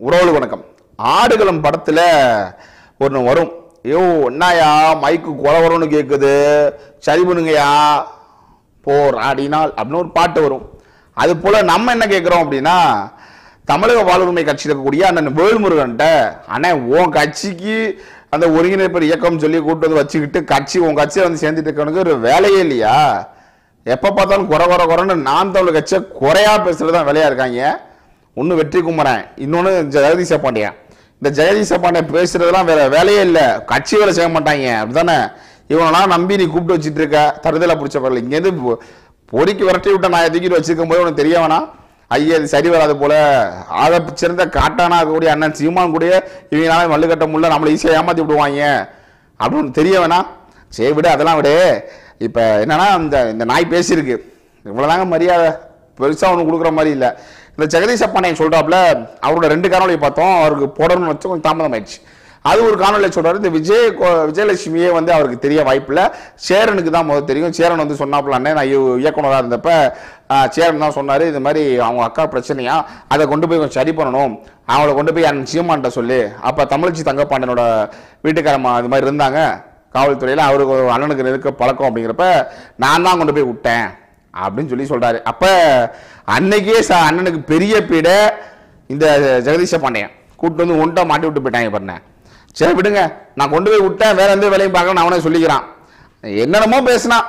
உறவுகள் வணக்கம். ஆடுகளம் படத்துல ஒன்று வரும். ஐயோ என்னயா மைக்கு கொலை வரும்னு கேட்குது, சரி பண்ணுங்கயா போர் ஆடினால் அப்படின்னு ஒரு பாட்டு வரும். அது போல நம்ம என்ன கேட்குறோம் அப்படின்னா, தமிழக வாழ்வுரிமை கட்சியில் இருக்கக்கூடிய அண்ணன் வேல்முருகன்ட்ட, அண்ணன் உன் கட்சிக்கு அந்த ஒருங்கிணைப்பு இயக்கம் சொல்லி கூட்டு வந்து வச்சுக்கிட்டு கட்சி உன் கட்சியை வந்து சேர்ந்துட்டு இருக்கவனுக்கு ஒரு வேலையே இல்லையா? எப்போ பார்த்தாலும் குறைன்னு நாம் தமிழ் கட்சியை குறையா பேசுறது தான் வேலையா இருக்காங்க. ஒன்று வெற்றி குமரன், இன்னொன்று ஜெகதீஷ பாண்டியன். இந்த ஜெகதீஷ பாண்டியன் பேசுறதுலாம் வேற வேலையே இல்லை, கட்சி வேலை செய்ய மாட்டாங்க அப்படித்தானே? இவனெல்லாம் நம்பி நீ கூப்பிட்டு வச்சுட்டு இருக்க, தருதலை பிடிச்ச பரவாயில்ல. இங்கேருந்து பொறிக்கு விரட்டி விட்ட நான் தூக்கிட்டு வச்சிருக்கும் போது உனக்கு தெரிய வேணாம், ஐயா இது சரி வராது போல. ஆக சிறந்த காட்டானா இருக்கக்கூடிய அண்ணன் சீமான் கூட இவங்களால மல்லு கட்ட முடியல, நம்மளை ஈஸியாக ஏமாற்றி விடுவாங்க அப்படின்னு தெரிய வேணாம். சரி விடு, அதெல்லாம் விடு. இப்போ என்னன்னா இந்த நாய் பேசியிருக்கு, இவ்வளோதாங்க மரியாதை, பெருசாக ஒன்று கொடுக்குற மாதிரி இல்லை. இந்த ஜெகதீஷ பாண்டியன் சொல்றாப்புல, அவரோட 2 காணொலியை பார்த்தோம், அவருக்கு போடணும்னு வச்சு கொஞ்சம் தாமதம் ஆயிடுச்சு. அது ஒரு காணொலியை சொல்றாரு. இந்த விஜயலட்சுமியே வந்து அவருக்கு தெரிய வாய்ப்பில்லை, சேரனுக்கு தான் முதல் தெரியும். சேரன் வந்து சொன்னாப்புல, அண்ணே நான் இயக்குனராக இருந்தப்ப சேரன் தான் சொன்னார், இது மாதிரி அவங்க அக்கா பிரச்சனையா, அதை கொண்டு போய் கொஞ்சம் சரி பண்ணணும், அவங்கள கொண்டு போய் அண்ணன் சீமான்ட்ட சொல்லு. அப்போ தமிழச்சி தங்கப்பாண்டியனோட வீட்டுக்காரம்மா இது மாதிரி இருந்தாங்க காவல்துறையில், அவருக்கு அண்ணனுக்கு இருக்க பழக்கம் அப்படிங்கிறப்ப நான் தான் கொண்டு போய் விட்டேன் அப்படின்னு சொல்லி சொல்றாரு. அப்ப அன்னைக்கே அண்ணனுக்கு பெரிய பீட இந்த ஜெகதீஷ பாண்டியன் கூட்டு வந்து ஒன்றை மாட்டி விட்டு போயிட்டாங்க பாருங்க. சரி விடுங்க, நான் கொண்டு போய் விட்டேன், வேற எந்த வேலையும் பார்க்கணும் அவனே சொல்லிக்கிறான். என்னென்னமோ பேசினான்,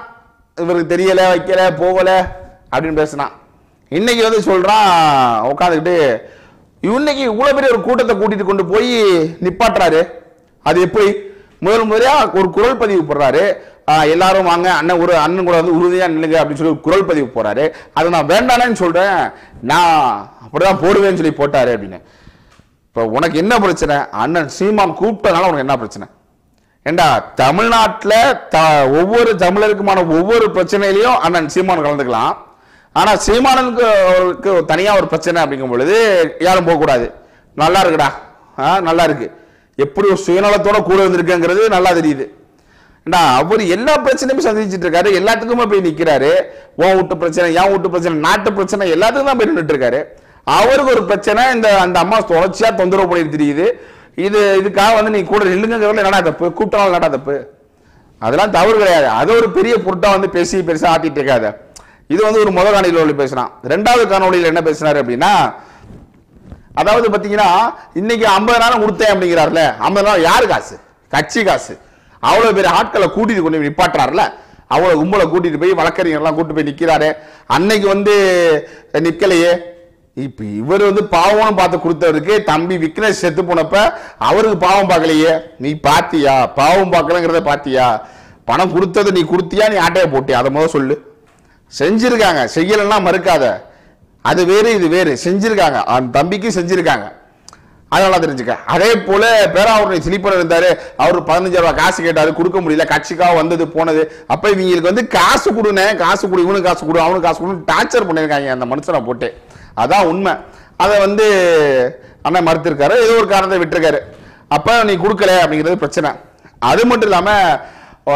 இவருக்கு தெரியல வைக்கல போகல அப்படின்னு பேசினான். இன்னைக்கு வந்து சொல்றான் உட்காந்துக்கிட்டு, இன்னைக்கு இவ்வளவு பெரிய ஒரு கூட்டத்தை கூட்டிட்டு கொண்டு போய் நிப்பாட்டுறாரு. அது எப்படி? முதல் முறையா ஒரு குரல் பதிவு போடுறாரு, எல்லாரும் வாங்க அண்ணன் கூட வந்து உறுதியா நில்லுங்க அப்படின்னு சொல்லி குரல் பதிவு போறாரு. அதை நான் வேண்டானேன்னு சொல்றேன், நான் அப்படிதான் போடுவேன்னு சொல்லி போட்டாரு அப்படின்னு. இப்போ உனக்கு என்ன பிரச்சனை? அண்ணன் சீமான் கூப்பிட்டனால உனக்கு என்ன பிரச்சனை? ஏண்டா தமிழ்நாட்டில் ஒவ்வொரு தமிழருக்குமான ஒவ்வொரு பிரச்சனையிலையும் அண்ணன் சீமான் கலந்துக்கலாம். ஆனா சீமானுக்கு அவருக்கு தனியா ஒரு பிரச்சனை அப்படிங்கும் பொழுது யாரும் போகக்கூடாது. நல்லா இருக்குடா, நல்லா இருக்கு, எப்படி ஒரு சுயநலத்தோட கூட வந்திருக்குங்கிறது நல்லா தெரியுது. அவர் எல்லா பிரச்சனையும் சந்திச்சுட்டு இருக்காரு, எல்லாத்துக்குமே போய் நிக்கிறாரு. உன் வீட்டு பிரச்சனை, என் வீட்டு பிரச்சனை, நாட்டு பிரச்சனை, எல்லாத்துக்கும் தான் போய் நின்றுட்டு இருக்காரு. அவருக்கு ஒரு பிரச்சனை, அந்த அம்மா தொடர்ச்சியா தொந்தரவு பண்ணிட்டு தெரியுது. இதுக்காக வந்து நீ கூட நில்லுங்கிறதுல என்னடா தப்பு? கூப்பிட்டாலும் என்னடா தப்பு? அதெல்லாம் தவறு கிடையாது. அது ஒரு பெரிய பொருட்டா வந்து பேசி பெருசா ஆட்டிட்டு இருக்காது. இது வந்து ஒரு முதல் காணொலியில் பேசினான். 2வது காணொலியில் என்ன பேசினாரு அப்படின்னா, அதாவது பாத்தீங்கன்னா இன்னைக்கு 50,000 கொடுத்தேன் அப்படிங்கிறாருல, 50,000 யாரு காசு? கட்சி காசு. அவ்வளவு பேர் ஆட்களை கூட்டிட்டு கொண்டு நிப்பாட்டுறாருல, அவ்வளவு கும்பலை கூட்டிட்டு போய் வழக்கறிஞர்லாம் கூட்டு போய் நிக்கிறாரு. அன்னைக்கு வந்து நிக்கலையே, இப்ப இவர் வந்து பாவம்னு பார்த்து கொடுத்தவருக்கு தம்பி விக்னேஷ் செத்து போனப்ப அவருக்கு பாவம் பார்க்கலையே. நீ பாத்தியா? பாவம் பார்க்கலங்கிறத பாத்தியா? பணம் கொடுத்தது நீ கொடுத்தியா, நீ ஆட்டையை போட்டியா? அதை முதல் சொல்லு. செஞ்சிருக்காங்க, செய்யலன்னா மறுக்காத. அது வேறு இது வேறு, செஞ்சிருக்காங்க, அந்த தம்பிக்கு செஞ்சிருக்காங்க, அதனால தெரிஞ்சுக்க. அதே போல பேராவூர் சிலிப்பர் இருந்தாரு, அவர் 15,000 ரூபாய் காசு கேட்டாரு, கொடுக்க முடியல, கட்சிக்காக வந்தது போனது. அப்ப இவங்களுக்கு வந்து காசு கொடுனே, காசு கொடு, இவனுக்கு காசு கொடு, அவனுக்கு காசு கொடு, டார்ச்சர் பண்ணிருக்காங்க அந்த மனுஷனை போட்டு. அதான் உண்மை. அதை வந்து அண்ணன் மறுத்திருக்காரு, ஏதோ ஒரு காரணத்தை விட்டுருக்காரு. அப்ப நீ கொடுக்கல அப்படிங்கிறது பிரச்சனை. அது மட்டும் இல்லாம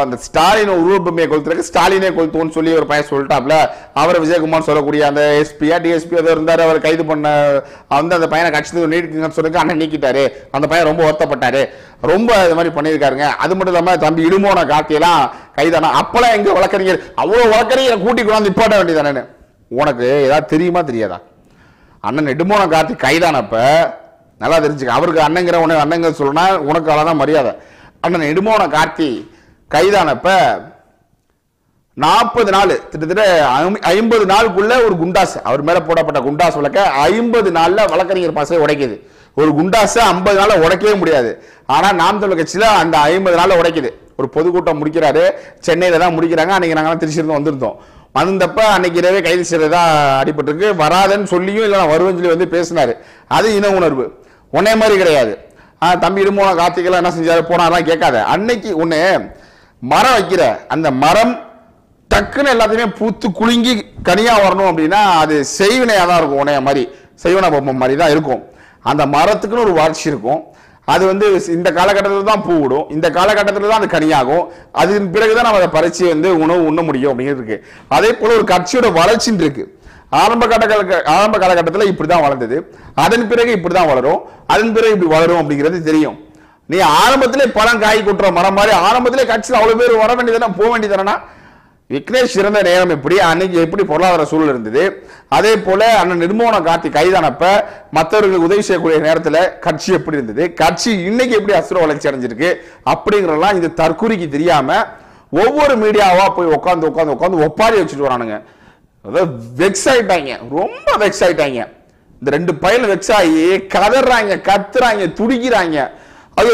அந்த ஸ்டாலின் உருவப்பமையை கொளுத்துறதுக்கு ஸ்டாலினே கொளுத்துவோன்னு சொல்லி ஒரு பையன் சொல்லிட்டாப்ல. அவர் விஜயகுமார் சொல்லக்கூடிய அந்த எஸ்பியா டிஎஸ்பி ஏதோ இருந்தாரு, அவர் கைது பண்ண வந்து அந்த பையனை கட்சி நீக்கிங்கன்னு சொல்லி அண்ணன் நீக்கிட்டாரு. அந்த பையன் ரொம்ப வருத்தப்பட்டாரு, ரொம்ப இது மாதிரி பண்ணியிருக்காருங்க. அது மட்டும் இல்லாம தம்பி இடுமோன கார்த்தியெல்லாம் கைதானா. அப்பெல்லாம் எங்க வழக்கறிஞர், அவ்வளவு வழக்கறிஞர் கூட்டி கொண்டாந்து நிப்பாட்ட வேண்டியதானே? உனக்கு ஏதாவது தெரியுமா தெரியாதா? அண்ணன் இடுமோன கார்த்தி கைதானப்ப நல்லா தெரிஞ்சுக்க. அவருக்கு அண்ணங்கிற உனக்கு அண்ணங்க சொல்லணும்னா உனக்கு அவ்வளவுதான் மரியாதை. அண்ணன் இடுமோன கார்த்தி கைதானப்ப 40 நாள், கிட்டத்தட்ட 50 நாளுக்குள்ள ஒரு குண்டாசு, அவர் மேல போடப்பட்ட குண்டாசு வழக்க 50 நாள்ல வழக்கறிஞர் பாசை உடைக்குது. ஒரு குண்டாசு 50 நாள்ல உடைக்கவே முடியாது. ஆனா நாம் தமிழர் கட்சியில அந்த 50 நாள்ல உடைக்குது. ஒரு பொதுக்கூட்டம் முடிக்கிறாரு, சென்னையில தான் முடிக்கிறாங்க. அன்னைக்கு நாங்களாம் திருச்சியிலிருந்து வந்திருந்தோம். வந்தப்ப அன்னைக்கு இரவே கைது செய்யறதா அடிபட்டிருக்கு. வராதுன்னு சொல்லியும் இல்லை வருவேன்னு சொல்லி வந்து பேசினாரு. அது இன உணர்வு. உன்னே மாதிரி கிடையாது. தம்பி இடுமோன கார்த்திகெல்லாம் என்ன செஞ்சாரு போனாலாம் கேட்காத. அன்னைக்கு ஒண்ணு மரம் வைக்கிற, அந்த மரம் டக்குன்னு எல்லாத்தையுமே பூத்து குலுங்கி கனியா வரணும் அப்படின்னா அது செய்வினையா தான் இருக்கும். உன்னைய மாதிரி செய்வன பொம்மை மாதிரி தான் இருக்கும். அந்த மரத்துக்குன்னு ஒரு வளர்ச்சி இருக்கும். அது வந்து இந்த காலகட்டத்தில் தான் பூ விடும், இந்த காலகட்டத்தில் தான் அது கனியாகும். அதன் பிறகுதான் நம்ம அதை பறிச்சு வந்து உணவு உண்ண முடியும் அப்படிங்கிறது இருக்கு. அதே போல ஒரு கட்சியோட வளர்ச்சின்னு இருக்கு. ஆரம்ப காலகட்டத்தில் இப்படிதான் வளர்ந்தது, அதன் பிறகு இப்படிதான் வளரும், அதன் பிறகு இப்படி வளரும் அப்படிங்கிறது தெரியும். நீ ஆரம்பத்திலே பழம் காய் கொட்டுற மரம் மாதிரி ஆரம்பத்திலே கட்சியில் அவ்வளவு பேர் வர வேண்டியதானே, போக வேண்டியதானா? விக்னேஷ் இருந்த நேரம் எப்படி, அன்னைக்கு எப்படி பொருளாதார சூழல் இருந்தது, அதே போல அண்ணன் நிர்மோன கார்த்தி கைதானப்ப மற்றவர்களுக்கு உதவி செய்யக்கூடிய நேரத்தில் கட்சி எப்படி இருந்தது, கட்சி இன்னைக்கு எப்படி அசுர வளர்ச்சி அடைஞ்சிருக்கு அப்படிங்கிறதெல்லாம் இந்த தற்கொலைக்கு தெரியாம ஒவ்வொரு மீடியாவா போய் உட்காந்து ஒப்பாரி வச்சுட்டு வரானுங்க. அதாவது வெக்ஸ் ஆயிட்டாங்க, ரொம்ப வெக்ஸ் ஆயிட்டாங்க. இந்த ரெண்டு பையன் வெக்ஸ் ஆகி கதறாங்க, கத்துறாங்க, துடிக்கிறாங்க. ஐயோ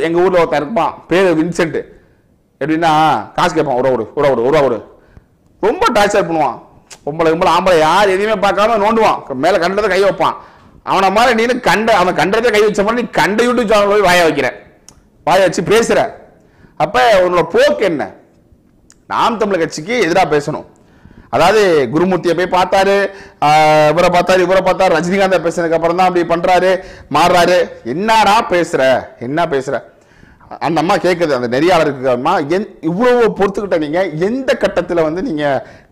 எங்க ஊர்ல ஒருத்தன் இருப்பான், பேரு வின்சென்ட். எப்படின்னா காசு கேட்பான், ஒரு ரொம்ப டார்ச்சர் பண்ணுவான். பொம்பளை ஆம்பளை யார் எதையுமே பார்க்காம நோண்டுவான், மேல கண்டதை கை வைப்பான். அவனை மாதிரி நீ அவன் கண்டதை கை வச்ச மாதிரி நீ கண்ட யூடியூப் சேனல் போய் வாய வைக்கிற, வாய வச்சு பேசுற. அப்ப உன்னோட போக்கு என்ன? நாம் தமிழர் கட்சிக்கு எதிராக பேசணும். அதாவது குருமூர்த்தியை போய் பார்த்தாரு, இவரை பார்த்தாரு, ரஜினிகாந்த் பேசுனதுக்கு அப்புறம் தான் அப்படி பண்றாரு, மாறுறாரு. என்னடா பேசுற, என்ன பேசுற? அந்த அம்மா கேட்குது, அந்த நெறியாளருக்கு, அம்மா இவ்வளவு பொறுத்துக்கிட்ட நீங்க எந்த கட்டத்தில் வந்து நீங்க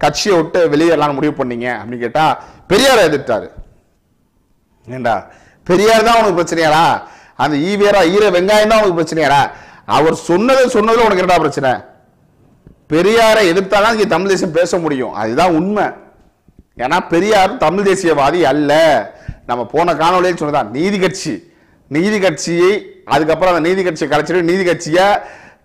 கட்சியை விட்டு வெளியேறலாம் முடிவு பண்ணீங்க அப்படின்னு கேட்டா பெரியாரை எதிர்த்தாரு. ஏண்டா பெரியார் தான் உனக்கு பிரச்சனையாடா? அந்த ஈர வெங்காயம் தான் உனக்கு பிரச்சனையாடா? அவர் சொன்னதுல உனக்கு என்னடா பிரச்சனை? பெரியாரை எதிர்த்தாதான் இங்க தமிழ் தேசியம் பேச முடியும், அதுதான் உண்மை. ஏன்னா பெரியார் தமிழ் தேசியவாதி அல்ல. நம்ம போன காணொலியில் சொன்னதான் நீதி கட்சியை அதுக்கப்புறம் அந்த நீதி கட்சியை கலைச்சிட்டு நீதி கட்சியை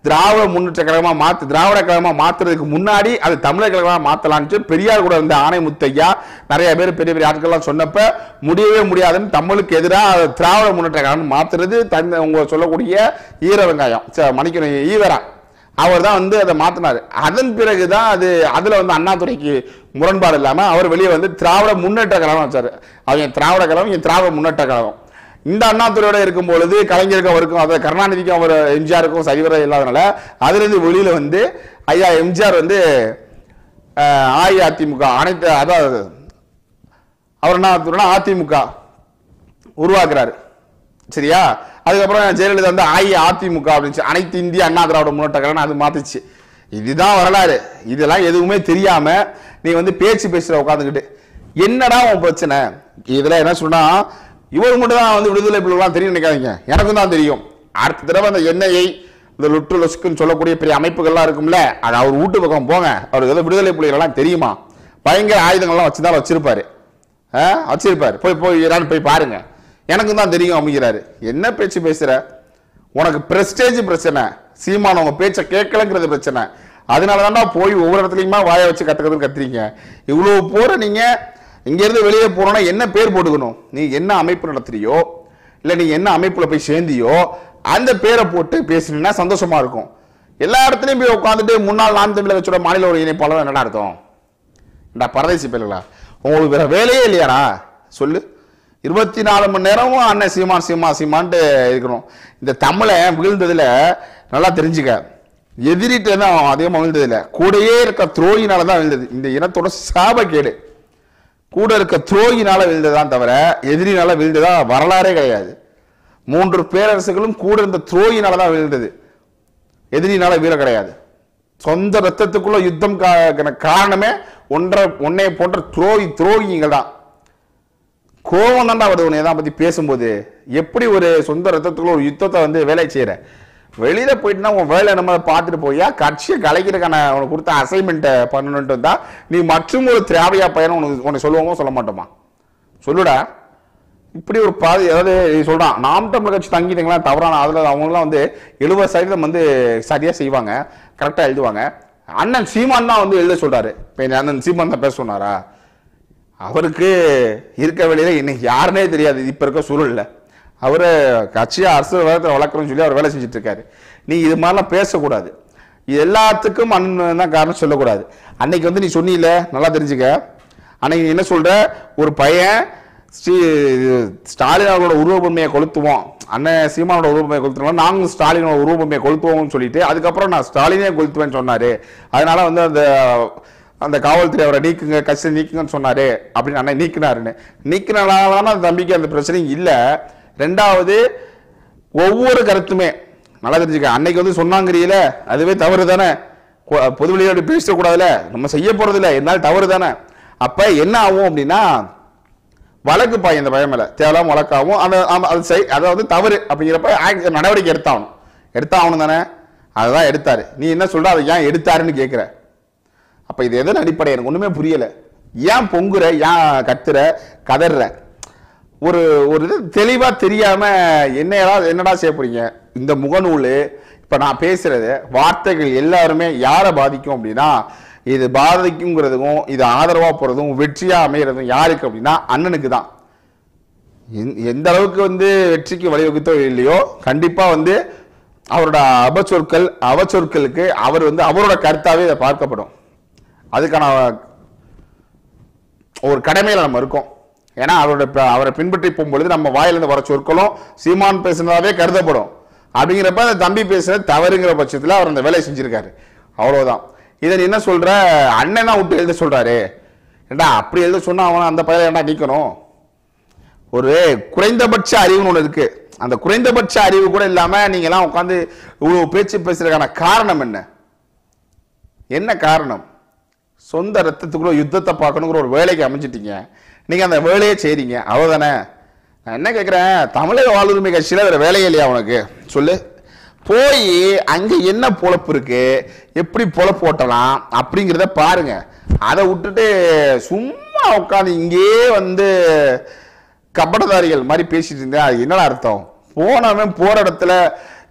திராவிட முன்னேற்ற கழகமா திராவிட கழகமா மாத்துறதுக்கு முன்னாடி அது தமிழர் கழகமா மாத்தலான்ட்டு பெரியார் கூட இருந்த ஆணைமுத்தையா நிறைய பேர் பெரிய பெரிய ஆட்கள்லாம் சொன்னப்ப முடியவே முடியாதுன்னு தமிழுக்கு எதிராக திராவிட முன்னேற்ற கழகம் மாத்துறது உங்க சொல்லக்கூடிய ஈர வெங்காயம் மணிக்கணும் ஈவரா அவர் தான் வந்து அதை மாத்தினாரு. அதன் பிறகுதான் அதுல வந்து அண்ணாதுரைக்கு முரண்பாடு இல்லாம அவர் வெளியே வந்து திராவிட முன்னேற்ற கழகம் வச்சாரு. அவங்க திராவிட கழகம், திராவிட முன்னேற்ற கழகம். இந்த அண்ணாதுரையோட இருக்கும் பொழுது கலைஞருக்கு அவருக்கும், அதாவது கருணாநிதிக்கும் அவர் எம்ஜிஆருக்கும் சரிவர இல்லாதனால அதுல இருந்து வெளியில வந்து ஐயா எம்ஜிஆர் வந்து அஇஅதிமுக அனைத்து, அதாவது அவர் என்ன அதிமுக உருவாக்குறாரு, சரியா? அதுக்கப்புறம் ஜெயலலிதா வந்து அஇஅதிமுக அப்படின்னு அனைத்து இந்திய அண்ணா திராவிட முன்னேற்ற கழகம் அது மாத்துச்சு. இதுதான் வரலாறு. இதெல்லாம் எதுவுமே தெரியாம நீ வந்து பேசுற உட்காந்துக்கிட்டு என்னடா உன் பிரச்சனை? இதுல என்ன சொன்னா இவர் மட்டும் தான் வந்து விடுதலை புலிகள்லாம் தெரியும் நினைக்காதீங்க, எனக்கும் தான் தெரியும். அடுத்த தடவை அந்த எண்ணெயை இந்த லுட்டு லொசுக்குன்னு சொல்லக்கூடிய பெரிய அமைப்புகள்லாம் இருக்கும்ல, அது அவர் வீட்டு பக்கம் போங்க, அவருக்கு ஏதோ விடுதலை புலிகள்லாம் தெரியுமா? பயங்கர ஆயுதங்கள்லாம் வச்சுதான் வச்சிருப்பாரு. போய் பாருங்க, எனக்கும் தான் தெரியும் அப்படிங்கிறாரு. என்ன பேச்சு பேசுற? உனக்கு பிரஸ்டேஜ் பிரச்சனை, சீமான உங்க பேச்சை கேட்கலங்கிறது பிரச்சனை. அதனாலதான்டா போய் ஒவ்வொரு இடத்துலயுமா வாய வச்சு கத்துறீங்க. இவ்வளவு போற நீங்க இங்க இருந்து வெளியே போறோம்னா என்ன பேர் போட்டுக்கணும்? நீ என்ன அமைப்பு நடத்துறியோ இல்ல நீ என்ன அமைப்புல போய் சேர்ந்தியோ அந்த பேரை போட்டு பேசினா சந்தோஷமா இருக்கும். எல்லா இடத்துலயும் போய் உட்காந்துட்டு முன்னாள் நாம் தமிழர் கட்சியோட மாநில ஒருங்கிணைப்பாளர் என்னடா அர்த்தம்? பரதேசி பேருங்களா, உங்களுக்கு வேற வேலையே இல்லையாடா? சொல்லு. 24 மணி நேரமும் அண்ணன் சீமான்ட்டு இருக்கணும். இந்த தமிழை விழுந்ததுல நல்லா தெரிஞ்சுக்க, எதிரிட்டு தான் அதிகமா விழுந்தது இல்லை, கூடயே இருக்க துரோகினாலதான் விழுந்தது. இந்த இனத்தோட சாபக்கேடு கூட இருக்க துரோகினால விழுந்ததான் தவிர எதிரினால விழுந்ததா வரலாறே கிடையாது. 3 பேரரசுகளும் கூட இருந்த துரோகினாலதான் விழுந்தது, எதிரினால வீர கிடையாது. சொந்த ரத்தத்துக்குள்ள யுத்தம் காரணமே ஒன்னை போன்ற துரோகிகள் தான். கோபம் தான்டா வருது உன்னை தான் பத்தி பேசும்போது. எப்படி ஒரு சொந்த ரத்தத்துக்குள்ள ஒரு யுத்தத்தை வந்து வேலை செய்யற? வெளியில போயிட்டுனா உன் வேலை நம்ம பார்த்துட்டு போயா கட்சியை கலைக்கிறதுக்கான உனக்கு கொடுத்த அசைன்மெண்ட்டை பண்ணணுன்ட்டு வந்தா நீ மற்றும் ஒரு திராவியா பையனை உனக்கு சொல்லுவோமோ சொல்ல மாட்டோமா? சொல்லுடா. இப்படி ஒரு பாதி, அதாவது சொல்றான் நாம் தமிழர் கட்சி தங்கிட்டீங்களா தவறான, அதுல அவங்களாம் வந்து 70% வந்து சரியா செய்வாங்க, கரெக்டா எழுதுவாங்க. அண்ணன் சீமான் தான் வந்து எழுத சொல்றாரு. இப்ப அண்ணன் சீமான் தான் பேச சொன்னாரா? அவருக்கு இருக்க வெளியில இன்னைக்கு யாருன்னே தெரியாது இப்ப இருக்க சூழல்ல. அவரு கட்சியா அரசியல் வளர்க்கணும்னு சொல்லி அவர் வேலை செஞ்சுட்டு இருக்காரு. நீ இது மாதிரிலாம் பேசக்கூடாது. இது எல்லாத்துக்கும் அண்ணன் தான் காரணம் சொல்லக்கூடாது. அன்னைக்கு வந்து நீ சொன்னீல, நல்லா தெரிஞ்சுக்க. அன்னைக்கு என்ன சொல்ற, ஒரு பையன் ஸ்டாலின் அவரோட உருவபொம்மையை கொளுத்துவோம், அண்ணன் சீமானோட உருவபொம்மையை கொளுத்துவோம், நாங்களும் ஸ்டாலினோட உருவபொம்மையை கொளுத்துவோம்னு சொல்லிட்டு அதுக்கப்புறம் நான் ஸ்டாலினே கொளுத்துவேன்னு சொன்னாரு. அதனால வந்து அந்த காவல்துறை அவரை நீக்குங்க, கட்சி நீக்குங்கன்னு சொன்னாரு அப்படின்னு அண்ணன் நீக்கினால அந்த தம்பிக்கு அந்த பிரச்சனையும் இல்லை. ரெண்டாவது, ஒவ்வொரு கருத்துமே நல்லா தெரிஞ்சுக்க. அன்னைக்கு வந்து சொன்னாங்கறியில அதுவே தவறு தானே, பொது வெளியோட பேசக்கூடாதுல, நம்ம செய்ய போறது இல்லை, இருந்தாலும் தவறு தானே. அப்ப என்ன ஆகும் அப்படின்னா வழக்கு பாய் இந்த பயம் மேல தேவையில்லாம வழக்காகும். அதாவது தவறு அப்படிங்கிறப்ப நடவடிக்கை எடுத்தாகணும் தானே. அதுதான் எடுத்தாரு. நீ என்ன சொல்ற, அதை ஏன் எடுத்தாருன்னு கேட்கிற. அப்ப இது எதன் அடிப்படை எனக்கு ஒண்ணுமே புரியல. ஏன் பொங்குற, ஏன் கத்துற, கதற, ஒரு ஒரு இது தெளிவா தெரியாம என்னடா செய்ய போறீங்க. இந்த முகநூல் இப்ப நான் பேசுறது வார்த்தைகள் எல்லாருமே யாரை பாதிக்கும் அப்படின்னா, இது பாதிக்குங்கிறதுக்கும் இது ஆதரவா போறதும் வெற்றியா அமைகிறதும் யாருக்கு அப்படின்னா அண்ணனுக்கு தான். எந்த அளவுக்கு வெற்றிக்கு வழிவகுத்தோ இல்லையோ கண்டிப்பா அவரோட அவச்சொற்களுக்கு அவர் அவரோட கருத்தாவே இதை பார்க்கப்படும். அதுக்கான ஒரு கடமையில நம்ம இருக்கோம். ஏன்னா அவரை பின்பற்றி போகும்பொழுது நம்ம வாயிலிருந்து வர சொற்களும் சீமான் பேசுனதாவே கருதப்படும். அப்படிங்கிறப்ப அந்த தம்பி பேசுறது தவறுங்கிற பட்சத்தில் அவர் அந்த வேலையை செஞ்சிருக்காரு. அவ்வளவுதான். இதை என்ன சொல்ற, அண்ணனா விட்டு எழுத சொல்றாரு. ஏண்டா அப்படி எழுத சொன்னா அவன் அந்த பயிரை ஏண்டா நீக்கணும். ஒரு குறைந்தபட்ச அறிவுன்னு ஒன்று இருக்கு. அந்த குறைந்தபட்ச அறிவு கூட இல்லாம நீங்க எல்லாம் உட்காந்து இவ்வளவு பேச்சு பேசுறதுக்கான காரணம் என்ன காரணம்? சொந்த ரத்தத்துக்குள்ள யுத்தத்தை பார்க்கணுங்கிற ஒரு வேலைக்கு அமைச்சிட்டீங்க. நீங்க அந்த வேலையை செய்றீங்க, அவ்வளவுதானே. நான் என்ன கேட்கிறேன், தமிழக வாழ்வுரிமை கட்சியில வேற வேலையே இல்லையா உனக்கு? சொல்லு. போய் அங்க என்ன பொழப்பு இருக்கு, எப்படி பொழப்பு ஓட்டலாம் அப்படிங்கிறத பாருங்க. அதை விட்டுட்டு சும்மா உட்காந்து இங்கே கபடதாரிகள் மாதிரி பேசிட்டு இருந்தேன். அது என்னடா அர்த்தம்? போனவன் போற இடத்துல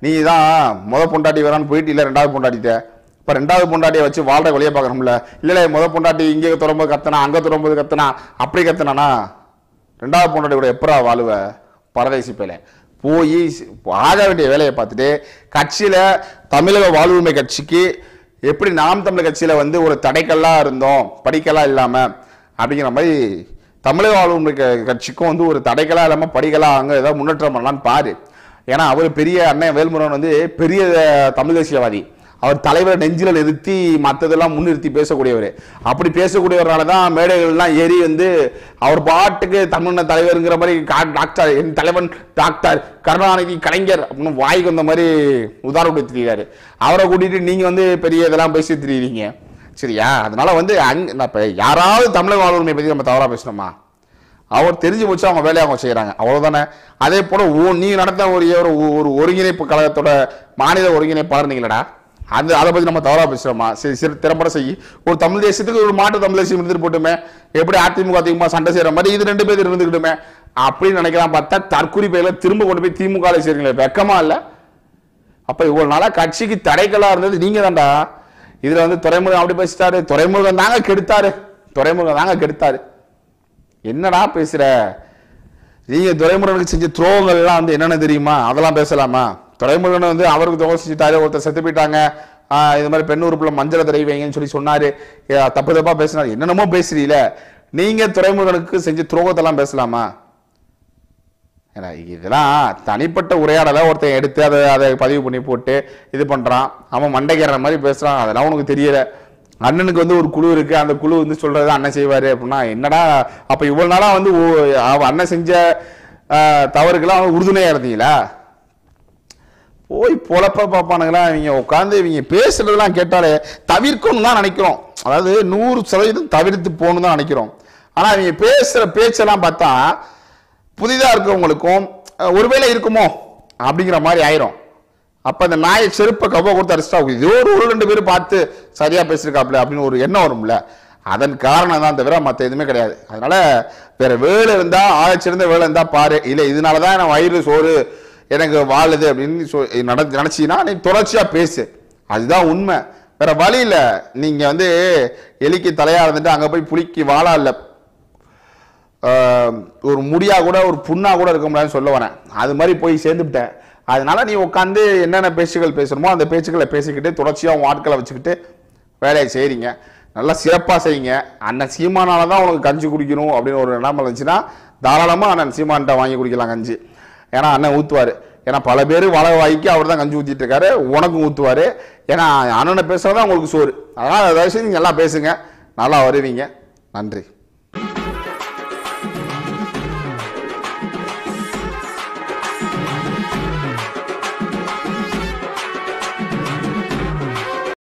நீ தான் பொண்டாட்டி வரான்னு போயிட்டு இல்ல ரெண்டாவது பொண்டாட்டிட்ட, இப்ப ரெண்டாவது பொண்டாட்டியை வச்சு வாழ்ற வழியை பார்க்கணும்ல. இல்ல பொண்டாட்டி இங்கே தொடரும்போது கத்தனா, அங்க தொடரும்போது கத்தனா, அப்படி கத்தனானா ரெண்டாவது பொண்டாட்டி கூட எப்பரா வாழுவ? பரதேசி பேல போய் ஆக வேண்டிய வேலையை பார்த்துட்டு கட்சியில தமிழக வாழ்வுரிமை கட்சிக்கு எப்படி நாம் தமிழர் கட்சியில ஒரு தடைக்கல்லா இருந்தோம், படிக்கல்லா இல்லாம அப்படிங்கிற மாதிரி தமிழக வாழ்வுரிமை கட்சிக்கும் ஒரு தடைக்கல்லா இல்லாம படிக்கலா அங்க ஏதாவது முன்னேற்றம் பண்ணலான்னு பாரு. ஏன்னா அவர் பெரிய அண்ணன் வேல்முருகன் பெரிய தமிழ் தேசியவாதி. அவர் தலைவரை நெஞ்சில நிறுத்தி மற்றதெல்லாம் முன்னிறுத்தி பேசக்கூடியவர். அப்படி பேசக்கூடியவராலதான் மேடைகள்லாம் ஏறி அவர் பாட்டுக்கு தமிழ்நாடு தலைவருங்கிற மாதிரி டாக்டர் என் தலைவன் டாக்டர் கருணாநிதி கலைஞர் அப்படின்னு வாய்க்கு வந்த மாதிரி உதாரணம் தெரியாரு. அவரை கூட்டிட்டு நீங்க பெரிய இதெல்லாம் பேசி தெரியுறீங்க, சரியா? அதனால யாராவது தமிழக வாழ்வுரிமை பத்தி நம்ம தவறா பேசணுமா? அவர் தெரிஞ்சு போச்சு, அவங்க வேலையை அவங்க செய்யறாங்க, அவ்வளவுதானே. அதே போல நீ நடத்த ஒரு ஒருங்கிணைப்பு கழகத்தோட மாநில ஒருங்கிணைப்பாளர் இருந்தீங்களடா, அதை பத்தி நம்ம தவறா பேசுறோமா? சரி, திறம்பட செய்ய ஒரு தமிழ் தேசியத்துக்கு ஒரு மாட்டு தமிழ் தேசியம் இருந்துட்டு போட்டுமே. எப்படி அதிமுக சண்டை செய்யற மாதிரி இது ரெண்டு பேர் இருந்துக்கிட்டுமே அப்படின்னு நினைக்கலாம். பார்த்தா தற்கொலை பயில திரும்ப கொண்டு போய் திமுக செய்றீங்களே, வெக்கமா இல்ல? அப்ப இவ்வளவு நாளா கட்சிக்கு தடைகளா இருந்தது நீங்க தான்டா. இதுல துறைமுருகன் அப்படி பேசிட்டாரு, துறைமுருகன் தாங்க கெடுத்தாரு. என்னடா பேசுற நீங்க? துரைமுருகனுக்கு செஞ்ச துரோகங்கள் எல்லாம் என்னென்ன தெரியுமா? அதெல்லாம் பேசலாமா? துரைமுருகன் அவருக்கு துரோகம் செஞ்சுட்டாரு, ஒருத்தர் செத்து போயிட்டாங்க, இது மாதிரி பெண் உறுப்புல மஞ்சளை தடவி வைங்கன்னு சொன்னாரு, தப்பா பேசினாரு, என்னென்னமோ பேசுறீல. நீங்க துரைமுருகனுக்கு செஞ்ச துரோகத்தெல்லாம் பேசலாமா? இதெல்லாம் தனிப்பட்ட உரையாடலை ஒருத்தன் எடுத்து அதை பதிவு பண்ணி போட்டு இது பண்றான். அவன் மண்டைக்கிற மாதிரி பேசுறான், அதெல்லாம் உனக்கு தெரியல. அண்ணனுக்கு ஒரு குழு இருக்கு, அந்த குழு சொல்றது அண்ணன் செய்வாரு அப்படின்னா என்னடா? அப்ப இவ்வளவு நாளா அண்ணன் செஞ்ச தவறுக்கெல்லாம் அவன் உறுதுணையா இருந்தீங்களா? போய் பொழப்ப பார்ப்பானுங்களா இவங்க உட்காந்து. இவங்க பேசுறதெல்லாம் கேட்டாலே தவிர்க்கணும் தான் நினைக்கிறோம். அதாவது 100% தவிர்த்து போகணும் தான் நினைக்கிறோம். ஆனா இவங்க பேசுற பேச்செல்லாம் பார்த்தா புதிதா இருக்கவங்களுக்கும் ஒருவேளை இருக்குமோ அப்படிங்கிற மாதிரி ஆயிரும். அப்ப அந்த நாயை செருப்பை கவ்வ கொடுத்து அடிச்சுட்டா இதோ ஒரு 2 பேரும் பார்த்து சரியா பேசிருக்காப்ல அப்படின்னு ஒரு எண்ணம் வரும்ல. அதன் காரணம் தான் தவிர மற்ற எதுவுமே கிடையாது. அதனால வேற வேலை இருந்தா, ஆழச்சிருந்த வேலை இருந்தா பாரு. இல்லை இதனாலதான் நான் வயிறு சோறு எனக்கு வாழுது அப்படின்னு நினைச்சீங்கன்னா நீ தொடர்ச்சியா பேசு, அதுதான் உண்மை. வேற வழி இல்ல. நீங்க எலிக்கு தலையா இருந்துட்டு அங்க போய் புளிக்கு வாழா இல்ல, ஒரு முடியா கூட ஒரு புண்ணா கூட இருக்க முடியாதுன்னு சொல்ல வரேன். அது மாதிரி போய் சேர்ந்துட்டேன். அதனால நீ உட்காந்து என்னென்ன பேச்சுகள் பேசணுமோ அந்த பேச்சுக்களை பேசிக்கிட்டு தொடர்ச்சியா உன் ஆட்களை வச்சுக்கிட்டு வேலையை செய்றீங்க. நல்லா சிறப்பா செய்யுங்க. அண்ணன் சீமானாலதான் உனக்கு கஞ்சி குடிக்கணும் அப்படின்னு ஒரு நிலைமை இருந்துச்சுன்னா தாராளமா அண்ணன் சீமான்ட்ட வாங்கி குடிக்கலாம் கஞ்சி. ஏன்னா அண்ணன் ஊத்துவாரு. ஏன்னா பல பேர் வள வாய்க்கு அவர் தான் கஞ்சி ஊத்திட்டு இருக்காரு, உனக்கும் ஊத்துவாரு. ஏன்னா அண்ணனை பேசுறதா உங்களுக்கு சோறு. அதனால தயவு செஞ்சு நல்லா பேசுங்க, நல்லா வருவீங்க. நன்றி.